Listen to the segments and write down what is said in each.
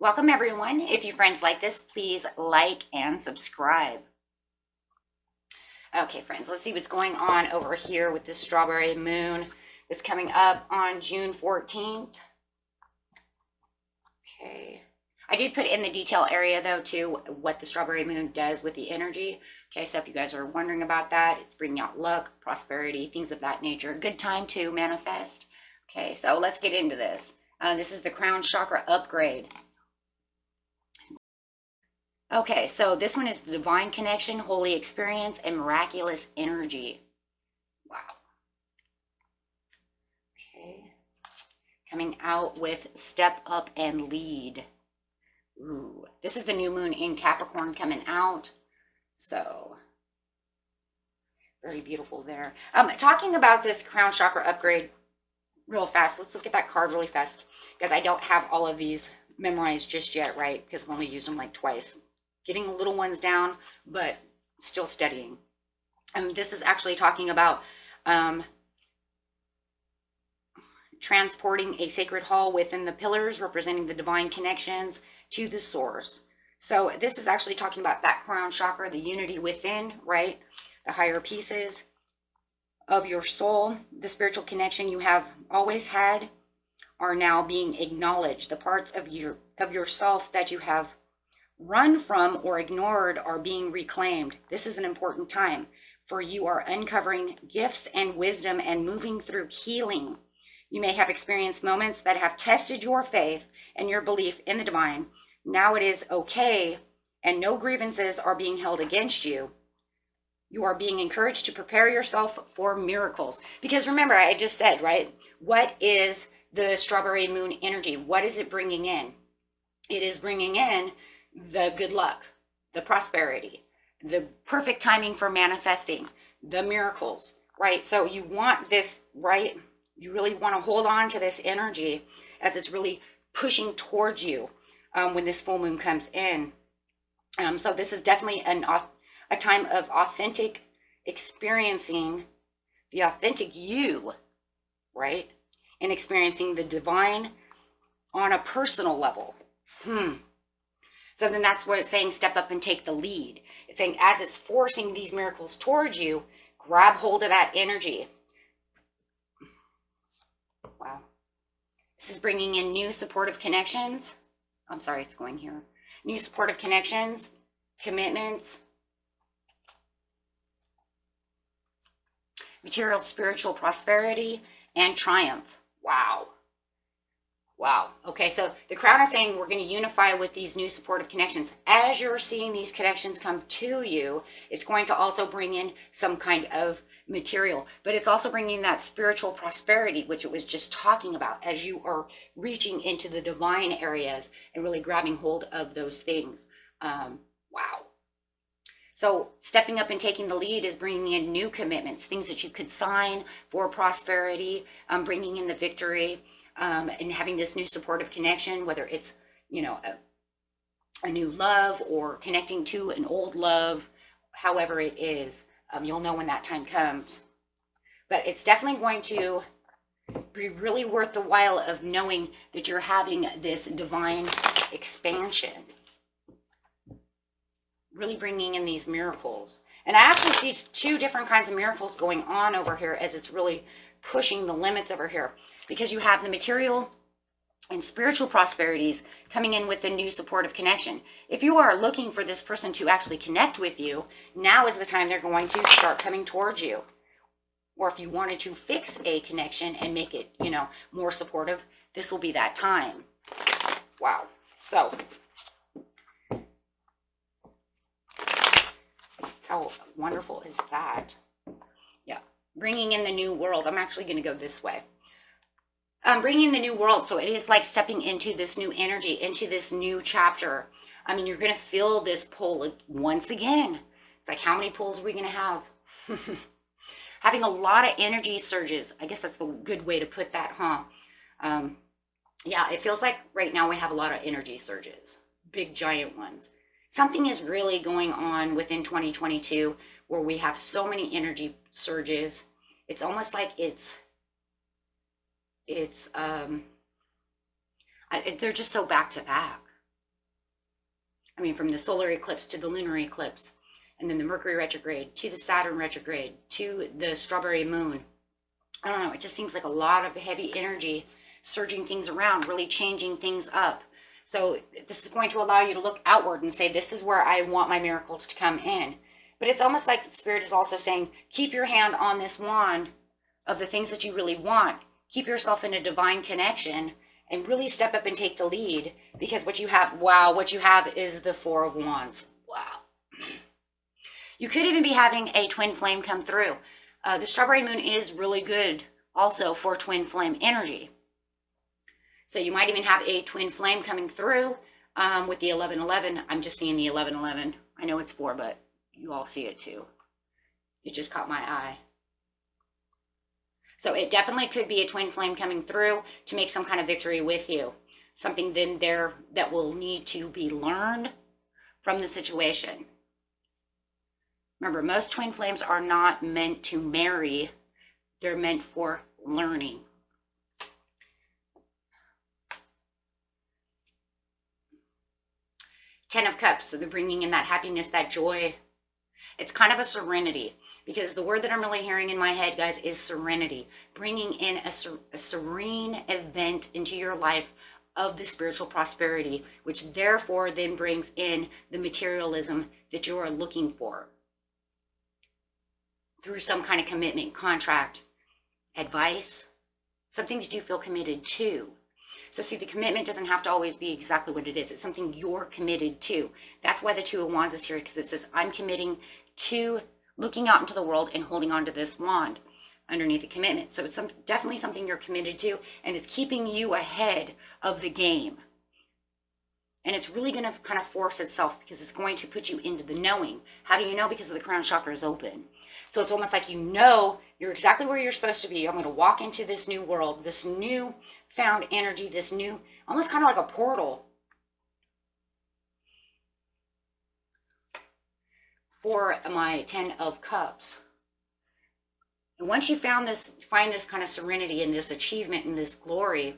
Welcome everyone. If your friends like this, please like and subscribe. Okay, friends, let's see what's going on over here with this strawberry moon that's coming up on June 14th. Okay. I did put in the detail area though too what the strawberry moon does with the energy. Okay, so if you guys are wondering about that, it's bringing out luck, prosperity, things of that nature. Good time to manifest. Okay, so let's get into this. This is the crown chakra upgrade. Okay, so this one is divine connection, holy experience, and miraculous energy. Wow. Okay. Coming out with step up and lead. Ooh, this is the new moon in Capricorn coming out. So, very beautiful there. Talking about this crown chakra upgrade real fast. Let's look at that card really fast because I don't have all of these memorized just yet, right? Because I've only used them like twice. Getting the little ones down, but still studying. And this is actually talking about transporting a sacred hall within the pillars, representing the divine connections to the source. So this is actually talking about that crown chakra, the unity within, right? The higher pieces of your soul, the spiritual connection you have always had are now being acknowledged. The parts of yourself that you have run from or ignored are being reclaimed. This is an important time for you are uncovering gifts and wisdom and moving through healing. You may have experienced moments that have tested your faith and your belief in the divine. Now it is okay, and no grievances are being held against you. You are being encouraged to prepare yourself for miracles. Because remember, I just said, right? What is the strawberry moon energy? What is it bringing in? It is bringing in the good luck, the prosperity, the perfect timing for manifesting, the miracles, right? So you want this, right? You really want to hold on to this energy as it's really pushing towards you when this full moon comes in. So this is definitely a time of authentic experiencing the authentic you, right? And experiencing the divine on a personal level. So then that's what it's saying, step up and take the lead. It's saying as it's forcing these miracles towards you, grab hold of that energy. Wow. This is bringing in new supportive connections. I'm sorry, it's going here. New supportive connections, commitments, material, spiritual prosperity, and triumph. Wow. Wow. Okay, so the crown is saying we're going to unify with these new supportive connections. As you're seeing these connections come to you, it's going to also bring in some kind of material, but it's also bringing that spiritual prosperity, which it was just talking about, as you are reaching into the divine areas and really grabbing hold of those things. Wow. So stepping up and taking the lead is bringing in new commitments, things that you could sign for prosperity, bringing in the victory. And having this new supportive connection, whether it's, you know, a new love or connecting to an old love, however it is, you'll know when that time comes. But it's definitely going to be really worth the while of knowing that you're having this divine expansion, really bringing in these miracles. And I actually see two different kinds of miracles going on over here as it's really pushing the limits over here. Because you have the material and spiritual prosperities coming in with a new supportive connection. If you are looking for this person to actually connect with you, now is the time they're going to start coming towards you. Or if you wanted to fix a connection and make it, you know, more supportive, this will be that time. Wow. So, how wonderful is that? Yeah. Bringing in the new world. I'm actually going to go this way. Bringing the new world. So it is like stepping into this new energy, into this new chapter. I mean, you're going to feel this pull once again. It's like, how many pulls are we going to have? Having a lot of energy surges. I guess that's the good way to put that, huh? Yeah, it feels like right now we have a lot of energy surges. Big, giant ones. Something is really going on within 2022 where we have so many energy surges. It's almost like they're just so back to back. I mean, from the solar eclipse to the lunar eclipse, and then the Mercury retrograde to the Saturn retrograde to the strawberry moon. I don't know, it just seems like a lot of heavy energy, surging things around, really changing things up. So this is going to allow you to look outward and say, this is where I want my miracles to come in. But it's almost like the Spirit is also saying, keep your hand on this wand of the things that you really want. Keep yourself in a divine connection and really step up and take the lead, because what you have, wow, what you have is the Four of Wands. Wow. You could even be having a twin flame come through. The strawberry moon is really good also for twin flame energy. So you might even have a twin flame coming through with the 1111. I'm just seeing the 1111. I know it's 4, but you all see it too. It just caught my eye. So it definitely could be a twin flame coming through to make some kind of victory with you. Something then there that will need to be learned from the situation. Remember, most twin flames are not meant to marry. They're meant for learning. Ten of Cups, so they're bringing in that happiness, that joy. It's kind of a serenity, because the word that I'm really hearing in my head, guys, is serenity. Bringing in a serene event into your life of the spiritual prosperity, which therefore then brings in the materialism that you are looking for through some kind of commitment, contract, advice, something that you feel committed to. So see, the commitment doesn't have to always be exactly what it is. It's something you're committed to. That's why the Two of Wands is here, because it says, I'm committing to looking out into the world and holding on to this wand underneath the commitment. So it's definitely something you're committed to, and it's keeping you ahead of the game. And it's really going to kind of force itself, because it's going to put you into the knowing. How do you know? Because of the crown chakra is open. So it's almost like you know you're exactly where you're supposed to be. I'm going to walk into this new world, this new found energy, this new, almost kind of like a portal for my 10 of Cups. And once you find this kind of serenity and this achievement and this glory,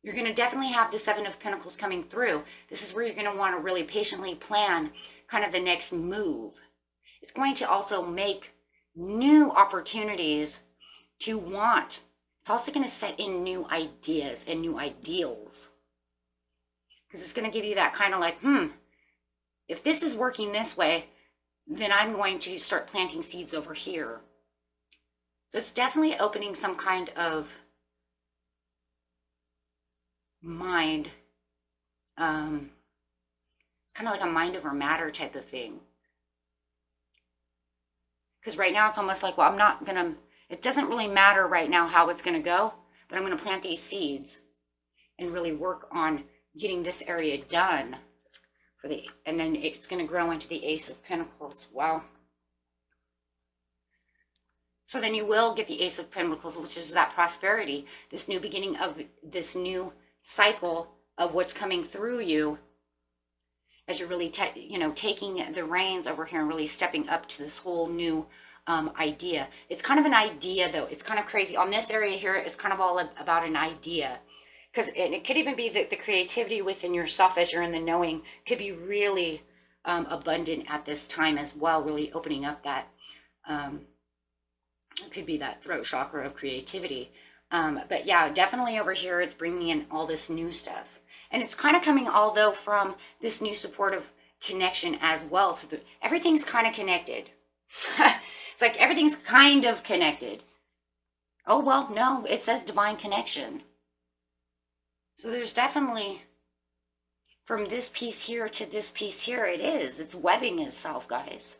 you're going to definitely have the Seven of Pentacles coming through. This is where you're going to want to really patiently plan kind of the next move. It's going to also make new opportunities to want. It's also going to set in new ideas and new ideals. Because it's going to give you that kind of like, if this is working this way, then I'm going to start planting seeds over here. So it's definitely opening some kind of mind. It's kind of like a mind over matter type of thing. Because right now it's almost like, well, I'm not going to, it doesn't really matter right now how it's going to go, but I'm going to plant these seeds and really work on getting this area done. And then it's going to grow into the Ace of Pentacles. Wow. So then you will get the Ace of Pentacles, which is that prosperity, this new beginning of this new cycle of what's coming through you as you're really, taking the reins over here and really stepping up to this whole new idea. It's kind of an idea, though. It's kind of crazy. On this area here, it's kind of all about an idea. Because it could even be that the creativity within yourself as you're in the knowing could be really abundant at this time as well, really opening up that, it could be that throat chakra of creativity. But yeah, definitely over here, it's bringing in all this new stuff. And it's kind of coming, although, from this new supportive connection as well. So everything's kind of connected. It's like everything's kind of connected. Oh, well, no, it says divine connection. So there's definitely, from this piece here to this piece here, it's webbing itself, guys.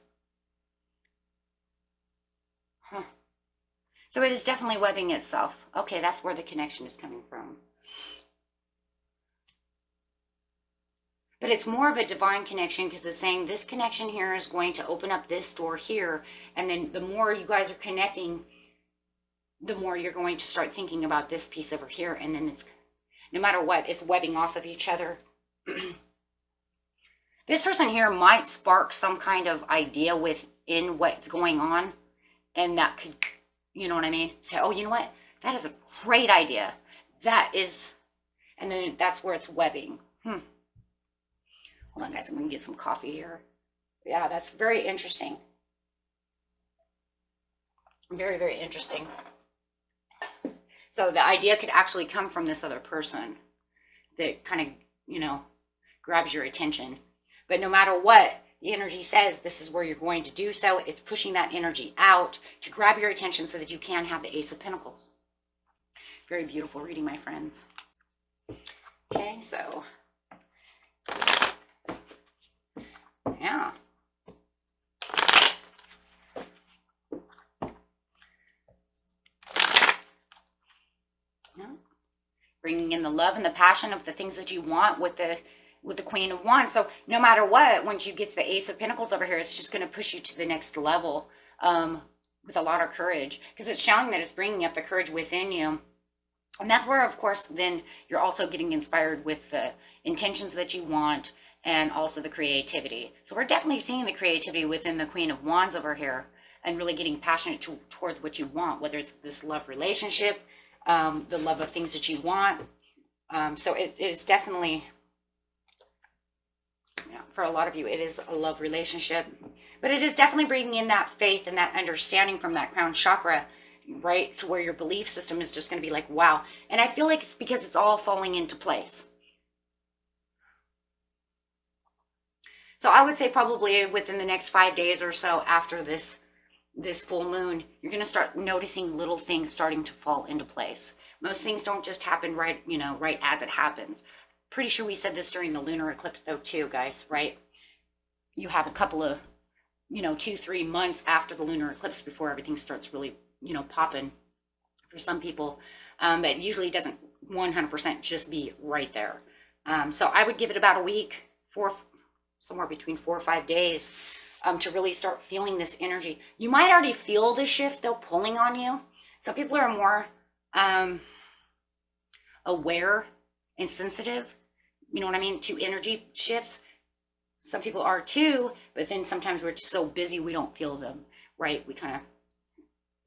So it is definitely webbing itself. Okay, that's where the connection is coming from. But it's more of a divine connection, because it's saying this connection here is going to open up this door here. And then the more you guys are connecting, the more you're going to start thinking about this piece over here. And then it's, no matter what, it's webbing off of each other. This person here might spark some kind of idea within what's going on. And that could, you know what I mean? Say, oh, you know what? That is a great idea. That is, and then that's where it's webbing. Hold on, guys. I'm going to get some coffee here. Yeah, that's very interesting. Very, very interesting. So the idea could actually come from this other person that kind of, you know, grabs your attention. But no matter what, the energy says this is where you're going to do so. It's pushing that energy out to grab your attention so that you can have the Ace of Pentacles. Very beautiful reading, my friends. Okay, so yeah. Bringing in the love and the passion of the things that you want with the Queen of Wands. So no matter what, once you get to the Ace of Pentacles over here, it's just going to push you to the next level with a lot of courage, because it's showing that it's bringing up the courage within you. And that's where, of course, then you're also getting inspired with the intentions that you want and also the creativity. So we're definitely seeing the creativity within the Queen of Wands over here and really getting passionate towards what you want, whether it's this love relationship, the love of things that you want. So it is definitely, yeah, for a lot of you, it is a love relationship, but it is definitely bringing in that faith and that understanding from that crown chakra, right? To where your belief system is just going to be like, wow. And I feel like it's because it's all falling into place. So I would say probably within the next 5 days or so after this full moon, you're going to start noticing little things starting to fall into place. Most things don't just happen right, you know, right as it happens. Pretty sure we said this during the lunar eclipse though too, guys, right? You have a couple of, you know, 2-3 months after the lunar eclipse before everything starts really, you know, popping for some people. That usually doesn't 100% just be right there. So I would give it about a week, somewhere between 4 or 5 days, to really start feeling this energy. You might already feel the shift though pulling on you. Some people are more aware and sensitive, you know what I mean, to energy shifts. Some people are too, but then sometimes we're just so busy we don't feel them, right? We kind of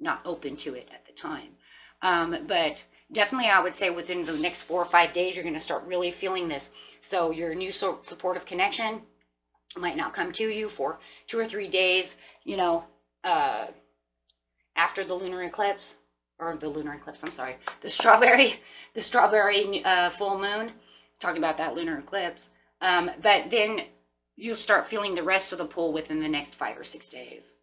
not open to it at the time. But definitely I would say within the next 4 or 5 days, you're going to start really feeling this. So your new supportive connection might not come to you for 2 or 3 days, you know, after the lunar eclipse, I'm sorry, the strawberry full moon, talking about that lunar eclipse. But then you'll start feeling the rest of the pull within the next 5 or 6 days,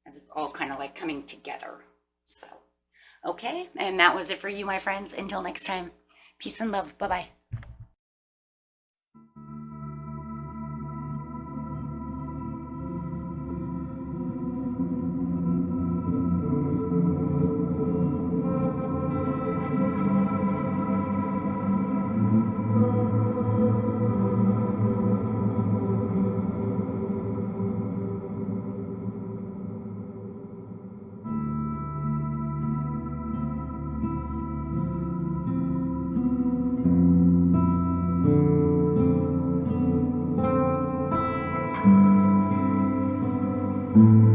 as it's all kind of like coming together. So, okay. And that was it for you, my friends. Until next time, peace and love. Bye-bye. Thank you.